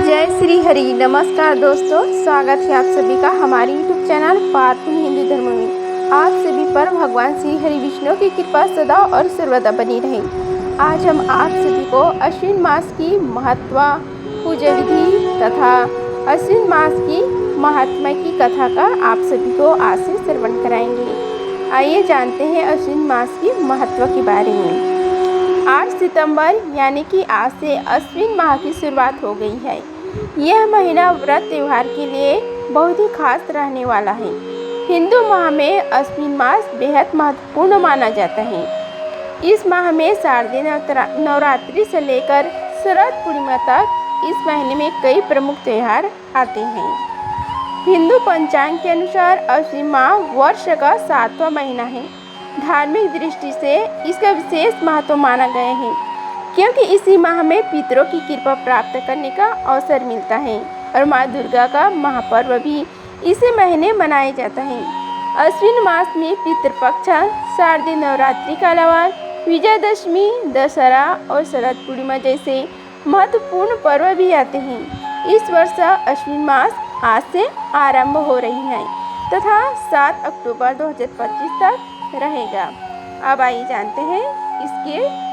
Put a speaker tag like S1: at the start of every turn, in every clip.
S1: जय श्री हरि। नमस्कार दोस्तों, स्वागत है आप सभी का हमारे YouTube चैनल पार्थन हिंदू धर्म में। आप सभी पर भगवान श्री हरि विष्णु की कृपा सदा और सर्वदा बनी रहे। आज हम आप सभी को अश्विन मास की महत्व, पूजा विधि तथा अश्विन मास की महात्मा की कथा का आप सभी को आज से श्रवण कराएंगे। आइए जानते हैं अश्विन मास की महत्व के बारे में। 8 सितंबर यानी कि आज से अश्विन माह की शुरुआत हो गई है। यह महीना व्रत त्यौहार के लिए बहुत ही खास रहने वाला है। हिंदू माह में अश्विन मास बेहद महत्वपूर्ण माना जाता है। इस माह में शारदीय नवरात्रि से लेकर शरद पूर्णिमा तक इस महीने में कई प्रमुख त्यौहार आते हैं। हिंदू पंचांग के अनुसार अश्विन माह वर्ष का 7वां महीना है। धार्मिक दृष्टि से इसका विशेष महत्व माना गया है, क्योंकि इसी माह में पितरों की कृपा प्राप्त करने का अवसर मिलता है और माँ दुर्गा का महापर्व भी इसी महीने मनाया जाता है। अश्विन मास में पितृपक्ष, शारदीय नवरात्रि के अलावा विजयदशमी, दशहरा और शरद पूर्णिमा जैसे महत्वपूर्ण पर्व भी आते हैं। इस वर्ष अश्विन मास आज से आरंभ हो रही है तथा 7 अक्टूबर 2025 तक रहेगा। अब आइए जानते हैं इसके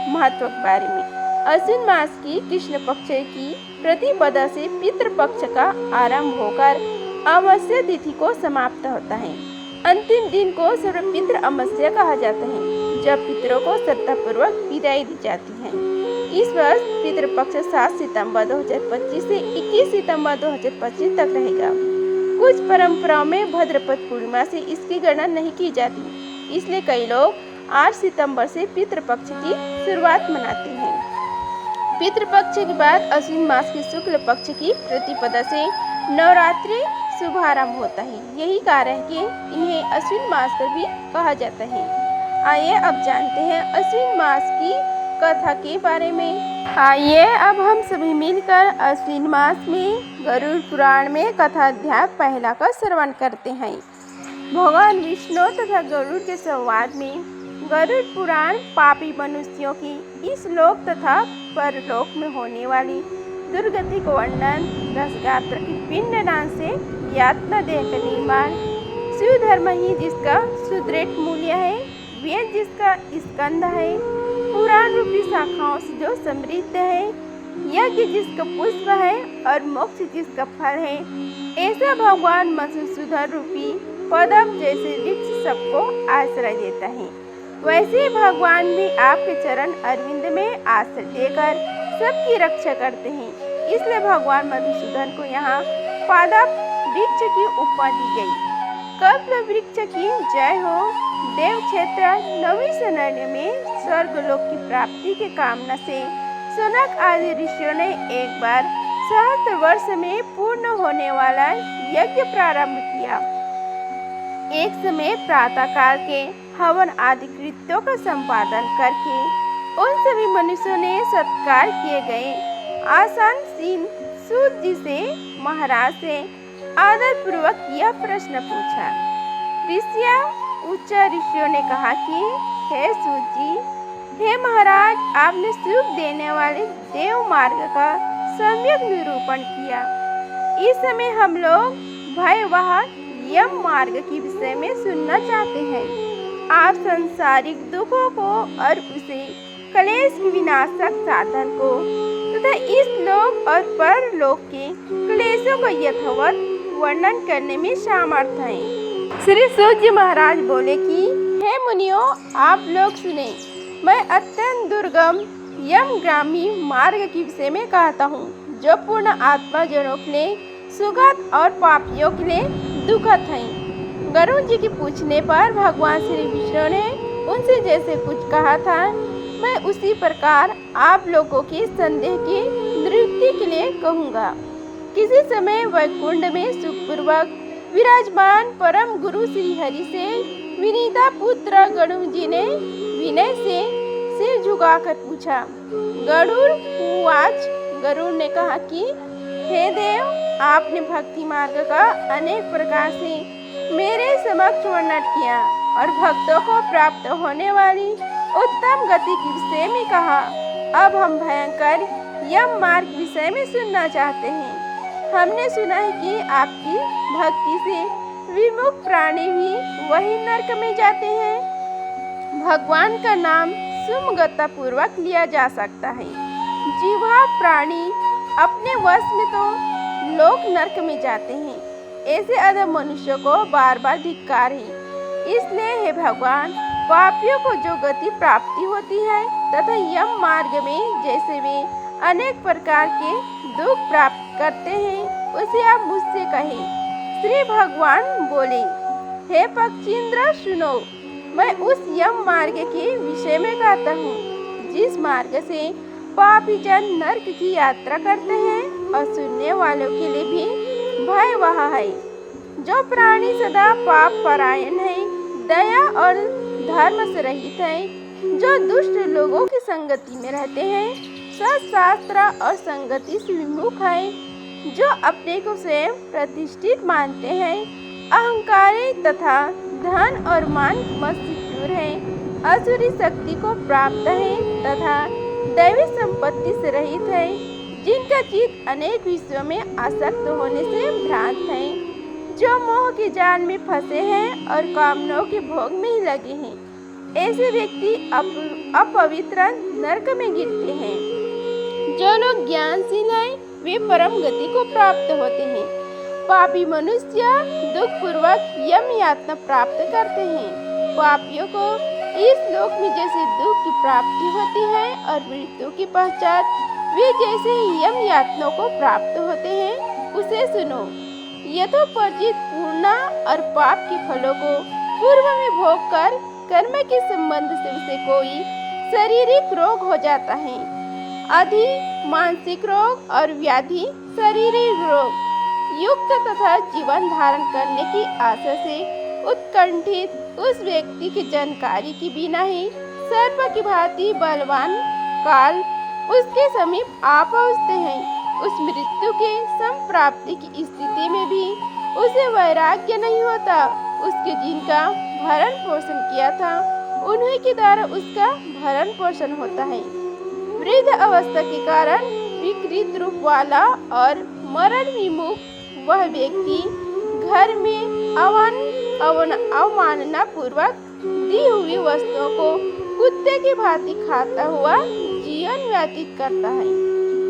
S1: महत्व के बारे में। अश्विन मास की कृष्ण पक्ष की प्रतिपदा से पितृपक्ष का आरंभ होकर अमावस्या तिथि को समाप्त होता है। अंतिम दिन को सर्वपितृ अमावस्या कहा जाता है, जब पितरों को श्रद्धापूर्वक विदाई दी जाती है। इस वर्ष पितृपक्ष 7 सितंबर 2025 से 21 सितंबर 2025 तक रहेगा। कुछ परंपराओं में भाद्रपद पूर्णिमा से इसकी गणना नहीं की जाती, इसलिए कई लोग 8 सितंबर से पितृपक्ष की शुरुआत मनाते हैं। पितृपक्ष के बाद अश्विन मास के शुक्ल पक्ष की प्रतिपदा से नवरात्रि शुभारंभ होता है। यही कारण है कि इन्हें अश्विन मास पर भी कहा जाता है। आइए अब जानते हैं अश्विन मास की कथा के बारे में। आइए अब हम सभी मिलकर अश्विन मास में गरुड़ पुराण में कथा अध्याय पहला का श्रवण करते हैं। भगवान विष्णु तथा गरुड़ के संवाद में गरुड़ पुराण पापी मनुष्यों की इस लोक तथा परलोक में होने वाली दुर्गति को वर्णन, रसगात्र की पिंडदान से यातना देह का निर्माण, शिव धर्म ही जिसका सुदृढ़ मूल्य है, वेद जिसका स्कंद है, पुराण रूपी शाखाओं से जो समृद्ध है, यज्ञ जिसका पुष्प है और मोक्ष जिसका फल है, ऐसा भगवान मधुसूदन रूपी पद्म जैसे वृक्ष सबको आश्रय देता है। वैसे भगवान भी आपके चरण अरविंद में आश्रय देकर सबकी रक्षा करते हैं। इसलिए भगवान मधुसूदन को यहाँ पादप वृक्ष की उपाधि दी गई। कल्प वृक्ष की जय हो। देव क्षेत्र नवी सनर्य में स्वर्गलोक की प्राप्ति के कामना से सनक आदि ऋषियों ने एक बार सहस्त्र वर्ष में पूर्ण होने वाला यज्ञ प्रारंभ किया। एक समय प्रातः काल के हवन आदि कृत्यों का संपादन करके उन सभी मनुष्यों ने सत्कार किए गए आसन सीन सूत जी से महाराज से आदर पूर्वक यह प्रश्न पूछा। उच्च ऋषियों ने कहा कि हे सूत जी, हे महाराज, आपने सुख देने वाले देव मार्ग का सम्यक निरूपण किया। इस समय हम लोग भयवह यम मार्ग के विषय में सुनना चाहते हैं। आप सांसारिक दुखों को और उसे क्लेश के विनाशक साधन को तथा इस लोक और परलोक के क्लेशों को यथावत वर्णन करने में सामर्थ हैं। श्री सूत जी महाराज बोले कि हे मुनियों, आप लोग सुने, मैं अत्यंत दुर्गम यमगामी मार्ग के विषय में कहता हूँ, जो पूर्ण आत्मा जनों के लिए सुखद और पापियों के लिए दुखद है। गरुड़ जी के पूछने पर भगवान श्री विष्णु ने उनसे जैसे कुछ कहा था, मैं उसी प्रकार आप लोगों के संदेह की निवृत्ति के लिए कहूँगा। किसी समय वैकुंठ में सुखपूर्वक विराजमान परम गुरु श्री हरि से विनीता पुत्र गरुड़ जी ने विनय से सिर झुकाकर पूछा। गरुड़ उवाच, गरुड़ ने कहा कि हे देव, आपने भक्ति मार्ग का अनेक प्रकार से मेरे समक्ष वर्णन किया और भक्तों को प्राप्त होने वाली उत्तम गति के विषय में कहा। अब हम भयंकर यम मार्ग विषय में सुनना चाहते हैं। हमने सुना है कि आपकी भक्ति से विमुख प्राणी भी वही नरक में जाते हैं। भगवान का नाम सुमगता पूर्वक लिया जा सकता है। जीवा प्राणी अपने वश में तो लोक नरक में जाते हैं। ऐसे अधम मनुष्यों को बार बार धिक्कार है। इसलिए हे भगवान, पापियों को जो गति प्राप्ति होती है तथा यम मार्ग में जैसे वे अनेक प्रकार के दुख प्राप्त करते हैं, उसे आप मुझसे कहें। श्री भगवान बोले, हे पक्षींद्र सुनो, मैं उस यम मार्ग के विषय में कहता हूँ जिस मार्ग से पापी जन नरक की यात्रा करते हैं और सुनने वालों के लिए भी भयावह है। जो प्राणी सदा पाप परायण है, दया और धर्म से रहित है, जो दुष्ट लोगों की संगति में रहते हैं, सत्शास्त्र और संगति से विमुख है, जो अपने को स्वयं प्रतिष्ठित मानते हैं, अहंकारी तथा धन और मान मत से चूर है, असुरी शक्ति को प्राप्त है तथा दैवी संपत्ति से रहित है, जिनका चित्त अनेक विषयों में आसक्त होने से भ्रांत है, जो मोह के जाल में फंसे हैं और कामनाओं के भोग में ही लगे हैं, ऐसे व्यक्ति अपवित्र नरक में गिरते हैं। जो लोग ज्ञानशील हैं वे परम गति को प्राप्त होते हैं। पापी मनुष्य दुख पूर्वक यम यातना प्राप्त करते हैं। पापियों को इस लोक में जैसे दुख की प्राप्ति होती है और मृत्यु की पश्चात वे जैसे यम यातनाओं को प्राप्त होते हैं, उसे सुनो। यथोपर्जित पूर्णा और पाप के फलों को पूर्व में भोग कर कर्म के संबंध से उसे कोई शारीरिक रोग हो जाता है, आदि मानसिक रोग और व्याधि शारीरिक रोग युक्त तथा जीवन धारण करने की आशा से उत्कंठित उस व्यक्ति की जानकारी के बिना ही सर्प की भांति बलवान काल उसके समीप आ पहुँचते हैं। उस मृत्यु के संप्राप्ति की स्थिति में भी उसे वैराग्य नहीं होता। उसके जिनका भरण पोषण किया था उन्हीं के द्वारा उसका भरण पोषण होता है। वृद्ध अवस्था के कारण विकृत रूप वाला और मरण विमुख वह व्यक्ति घर में अवमानना पूर्वक दी हुई वस्तुओं को कुत्ते की भांति खाता हुआ जीवन व्यतीत करता है।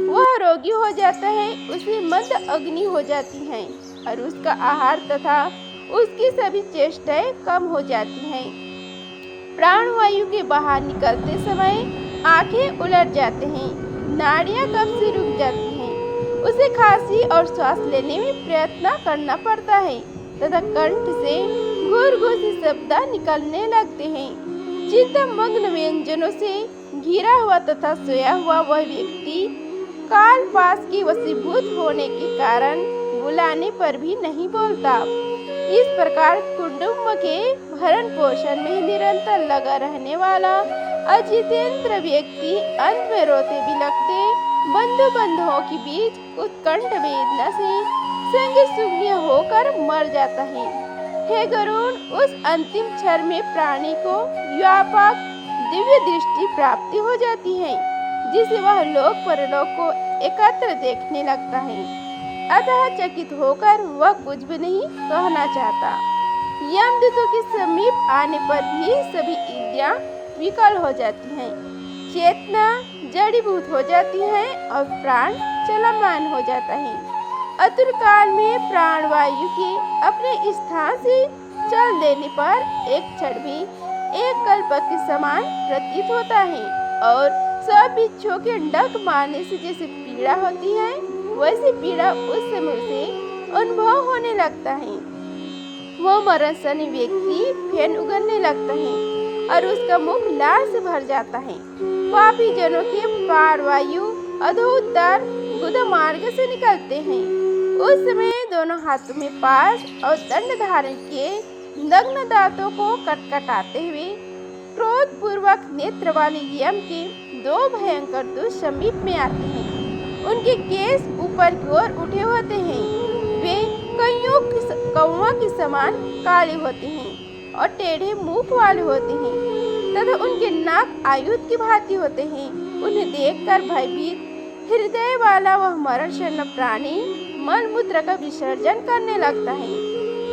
S1: वह रोगी हो जाता है, उसे मद अग्नि हो जाती है और उसका आहार तथा उसकी सभी चेष्टाएं कम हो जाती हैं। प्राणवायु के बाहर निकलते समय आंखें उलट जाते हैं, नाड़ियां कब से रुक जाती हैं, उसे खांसी और श्वास लेने में प्रयत्न करना पड़ता है तथा कंठ से घुरघुरी शब्द निकलने लगते हैं। चित्तमग्न व्यंजनों से घिरा हुआ तथा सोया हुआ वह व्यक्ति काल पास की वशीभूत होने के कारण बुलाने पर भी नहीं बोलता। इस प्रकार कुटुंब के भरण पोषण में निरंतर लगा रहने वाला अजितेंद्र व्यक्ति अंत में रोते बिलखते बंधु बंधुओं के बीच उत्कंठ वेदना से संग शून्य होकर मर जाता है। हे गरुण, उस अंतिम क्षण में प्राणी को व्यापक दिव्य दृष्टि प्राप्ति हो जाती है, जिसे वह लोक परलोक को एकत्र देखने लगता है। अतः चकित होकर वह कुछ भी नहीं कहना चाहता। यमदूतों के समीप आने पर भी सभी इंद्रियां विकल हो जाती हैं, चेतना जड़ीभूत हो जाती है और प्राण चलमान हो जाता है। अतुल काल में प्राणवायु के अपने स्थान से चल देने पर एक क्षण भी एक कल्प के समान प्रतीत होता है और सब बिच्छों के डंक मारने से जैसे पीड़ा होती है, वैसी पीड़ा उस समय से अनुभव होने लगता है। वो मरण व्यक्ति फेन उगलने लगता है और उसका मुख लार से भर जाता है। पापी जनों के प्राणवायु अधोउत्तर गुद मार्ग से निकलते हैं। उस समय दोनों हाथों में पास और दंड धारण किए नग्न दांतों को कटकटाते हुए क्रोध पूर्वक नेत्र वाले यम के दो भयंकर दूत समीप में आते हैं। उनके केस ऊपर की ओर उठे होते हैं। वे कौवा के समान काले होते हैं और टेढ़े मुख वाले होते हैं तथा उनके नाक आयुध की भांति होते हैं। उन्हें देखकर भयभीत हृदय वाला वह मरणशरण प्राणी मलमूत्र का विसर्जन करने लगता है।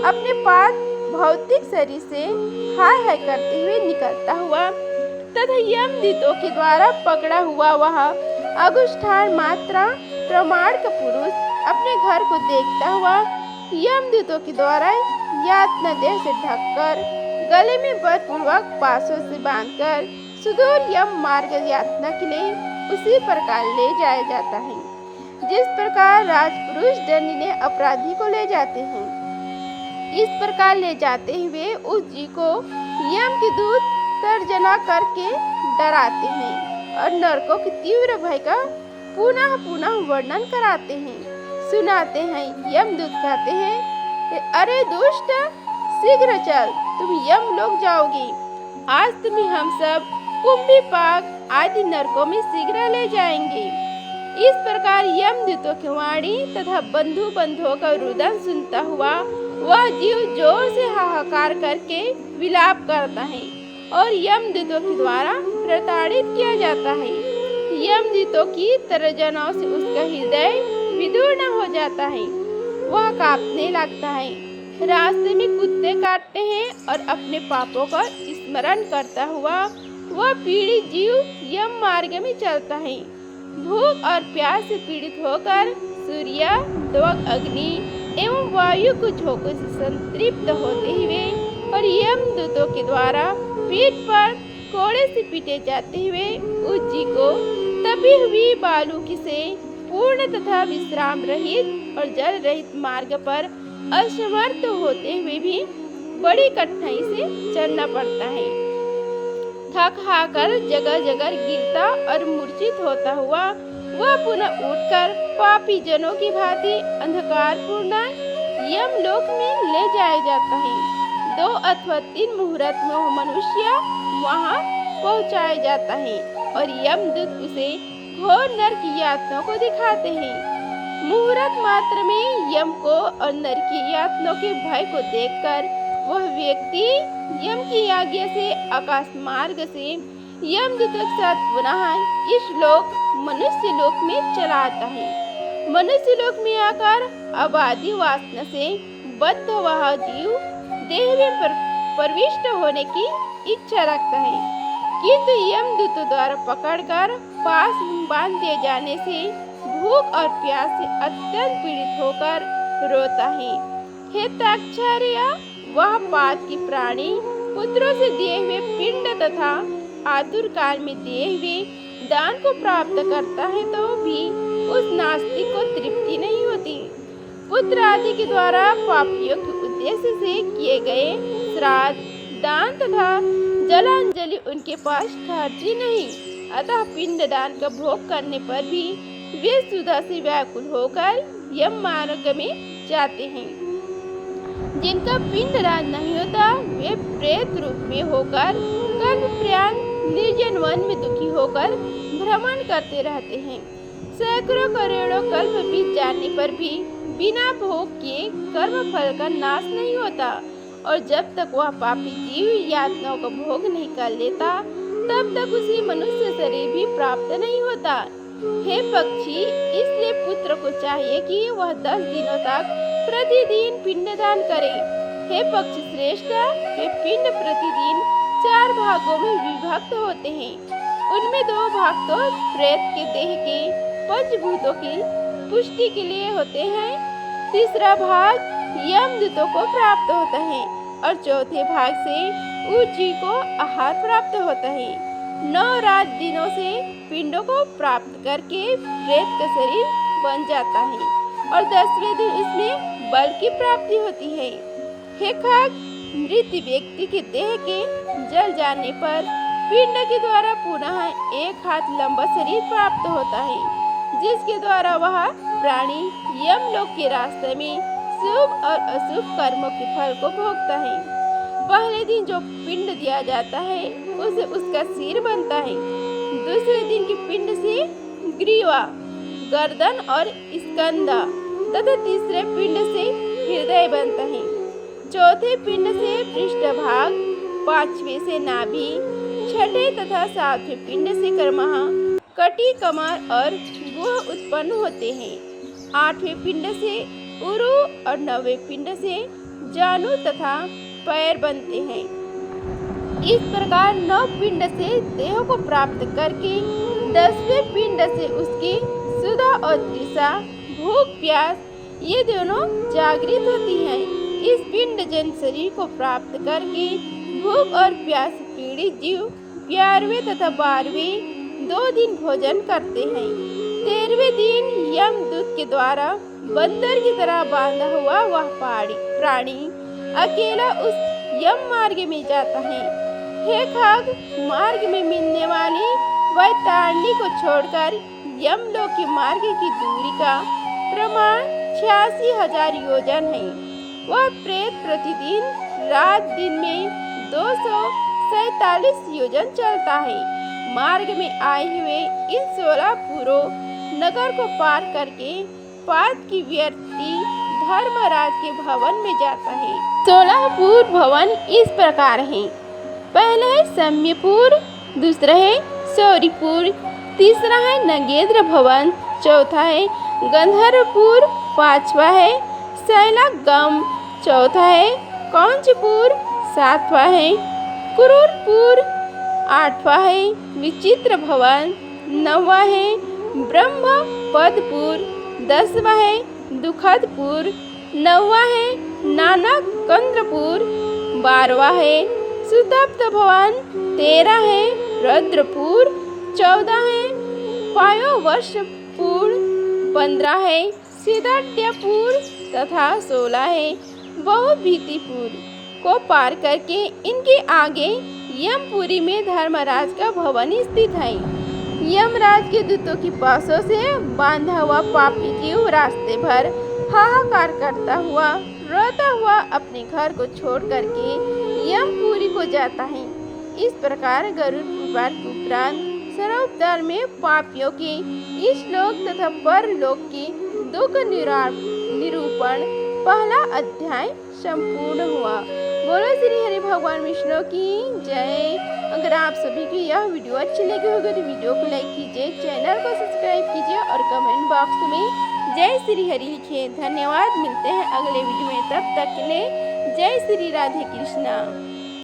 S1: अपने पास भौतिक शरीर से हाय हाय करते हुए निकलता हुआ तथा यमदूतों के द्वारा पकड़ा हुआ वह अगुष्ठान मात्रा प्रमाण का पुरुष अपने घर को देखता हुआ यमदूतों के द्वारा यातना देह से ढककर गले में बलपूर्वक पासों से बांधकर सुदूर यम मार्ग यातना के लिए उसी प्रकार ले जाया जाता है जिस प्रकार राजपुरुष दंडी ने अपराधी को ले जाते हैं। इस प्रकार ले जाते हुए उस जी को यम के दूत तर्जना करके डराते हैं और नरकों के तीव्र भय का पुनः पुनः वर्णन कराते हैं, सुनाते हैं। यमदूत कहते हैं, अरे दुष्ट, शीघ्र चल, तुम यम लोग जाओगे। आज तुम्हें हम सब कुंभीपाक आदि नरकों में शीघ्र ले जाएंगे। इस प्रकार यमदूतों की वाणी तथा बंधुओं का रुदन सुनता हुआ वह जीव जोर से हाहाकार करके विलाप करता है और यमदूतों के द्वारा प्रताड़ित किया जाता है। यमदूतों की तर्जनाओं से उसका हृदय विदीर्ण हो जाता है, वह कांपने लगता है। रास्ते में कुत्ते काटते हैं और अपने पापों का स्मरण करता हुआ वह पीड़ित जीव यम मार्ग में चलता है। भूख और प्यास से पीड़ित होकर सूर्य, दवक अग्नि एवं वायु को झोंकों से संतृप्त होते हुए और यमदूतों के द्वारा पीठ पर कोड़े से पीटे जाते हुए उस जी को तपी हुई बालूकी से पूर्ण तथा विश्राम रहित और जल रहित मार्ग पर असमर्थ होते हुए भी बड़ी कठिनाई से चलना पड़ता है। थक हाकर जगह जगह गिरता और मूर्छित होता हुआ वह पुनः उठकर पापी जनों की भांति अंधकारपूर्ण यमलोक में ले जाया जाता है। 2 अथवा 3 मुहूर्त में वह मनुष्य वहां पहुंचाया जाता है और यमदूत उसे घोर नरक की यातनाओं को दिखाते हैं। मुहूर्त मात्र में यम को और नरक की यातनाओं के भय को देखकर वह व्यक्ति यम की आज्ञा से आकाश मार्ग से यमदूतों के साथ पुनः इस लोक मनुष्य लोक में चला आता है। मनुष्य लोक में आकर आबादी वासना से बद्ध वह जीव देह में प्रविष्ट होने की इच्छा रखता है, किंतु यमदूतों द्वारा पकड़कर पास बांध दिए जाने से भूख और प्यास से अत्यंत पीड़ित होकर रोता है। हे ताक्षार्य, वह पाद की प्राणी पुत्रों से दिए हुए पिंड तथा आतुर काल में दिए हुए दान को प्राप्त करता है तो भी उस नास्तिक को तृप्ति नहीं होती। पुत्र आदि के द्वारा पापियों के उद्देश्य से किए गए श्राद्ध, दान तथा जलांजलि उनके पास ठहरती नहीं, अतः पिंड दान का भोग करने पर भी वे सुधा से व्याकुल होकर यम मार्ग में जाते हैं। जिनका पिंडदान नहीं होता वे प्रेत रूप में होकर कल्प प्रयाण निर्जन वन में दुखी होकर भ्रमण करते रहते हैं। सैकड़ों करोड़ों कल्प बीत जाने पर भी बिना भोग किए कर्म फल का नाश नहीं होता और जब तक वह पापी जीव यातनाओं का भोग नहीं कर लेता तब तक उसे मनुष्य शरीर भी प्राप्त नहीं होता। हे पक्षी, इसलिए पुत्र को चाहिए कि वह 10 दिनों तक प्रतिदिन पिंडदान करे। हे पक्षी श्रेष्ठ, वे पिंड प्रतिदिन 4 भागों में विभक्त होते हैं। उनमें 2 भाग तो प्रेत के देह के पंचभूतों की पुष्टि के लिए होते हैं, तीसरा भाग यमदूतों को प्राप्त होता है और चौथे भाग से उस जीव को आहार प्राप्त होता है। 9 रात दिनों से पिंडों को प्राप्त करके प्रेत का शरीर बन जाता है और 10वें दिन उसमें बल की प्राप्ति होती है। हे खाक, मृत व्यक्ति के देह के जल जाने पर पिंड के द्वारा पुनः 1 हाथ लंबा शरीर प्राप्त होता है, जिसके द्वारा वह प्राणी यमलोक के रास्ते में शुभ और अशुभ कर्मों के फल को भोगता है। पहले दिन जो पिंड दिया जाता है उसे उसका सिर बनता है, दूसरे दिन के पिंड से ग्रीवा, गर्दन और स्कंधा तथा तीसरे पिंड से हृदय बनता है, चौथे पिंड से पृष्ठभाग, 5वें से नाभि, 6ठे तथा 7वें पिंड से कर्मह, कटी, कमर और वह उत्पन्न होते हैं। 8वें पिंड से उरु और 9वें पिंड से जानु तथा पैर बनते हैं। इस प्रकार 9 पिंड से देह को प्राप्त करके 10वें पिंड से उसकी सुधा और तृषा, भूख प्यास ये दोनों जागृत होती हैं। इस पिंड जन शरीर को प्राप्त करके भूख और प्यास पीड़ित जीव 11वें तथा 12वें 2 दिन भोजन करते हैं। 13वें दिन यमदूत के द्वारा बंदर की तरह बांधा हुआ वह प्राणी अकेला उस यम मार्ग में जाता है। हे खग, मार्ग में मिलने वाली वैतरणी को छोड़कर यमलोक के मार्ग की दूरी का प्रमाण 86,000 योजन है। वह प्रेत प्रतिदिन रात दिन में 247 योजन चलता है। मार्ग में आए हुए इन 16 पुरों नगर को पार करके पाद की व्यक्ति धर्मराज के भवन में जाता है। 16 पूर्व भवन इस प्रकार हैं। पहला है सम्यपुर, दूसरा है शौरीपुर, तीसरा है नगेंद्र भवन, चौथा है गंधर्वपुर, पांचवा है शैलागम, चौथा है कौंचपुर, सातवां है क्रूरपुर, आठवां है विचित्र भवन, नौवां है ब्रह्मपदपुर, 10वां है दुखदपुर, 9वां है नानकंद्रपुर, 12वां है सुतप्त भवन, 13 है रुद्रपुर, 14 है पायोवर्षपुर, 15 है सिद्धट्यपुर तथा 16 है बहुभीतिपुर को पार करके इनके आगे यमपुरी में धर्मराज का भवन स्थित है। यमराज के दूतों की पासों से बांधा हुआ पापी जीव रास्ते भर हाहाकार करता हुआ रोता हुआ अपने घर को छोड़ करके यमपुरी को जाता है। इस प्रकार गरुड़ पुराण के उपरांत सर्वोपचार में पापियों के इस लोक तथा परलोक के दुख निरूपण पहला अध्याय संपूर्ण हुआ। बोलो श्री हरि भगवान विष्णु की जय। अगर आप सभी को यह वीडियो अच्छी लगी होगी तो वीडियो को लाइक कीजिए, चैनल को सब्सक्राइब कीजिए और कमेंट बॉक्स में जय श्री हरि लिखिए। धन्यवाद। मिलते हैं अगले वीडियो में, तब तक के लिए जय श्री राधे कृष्णा।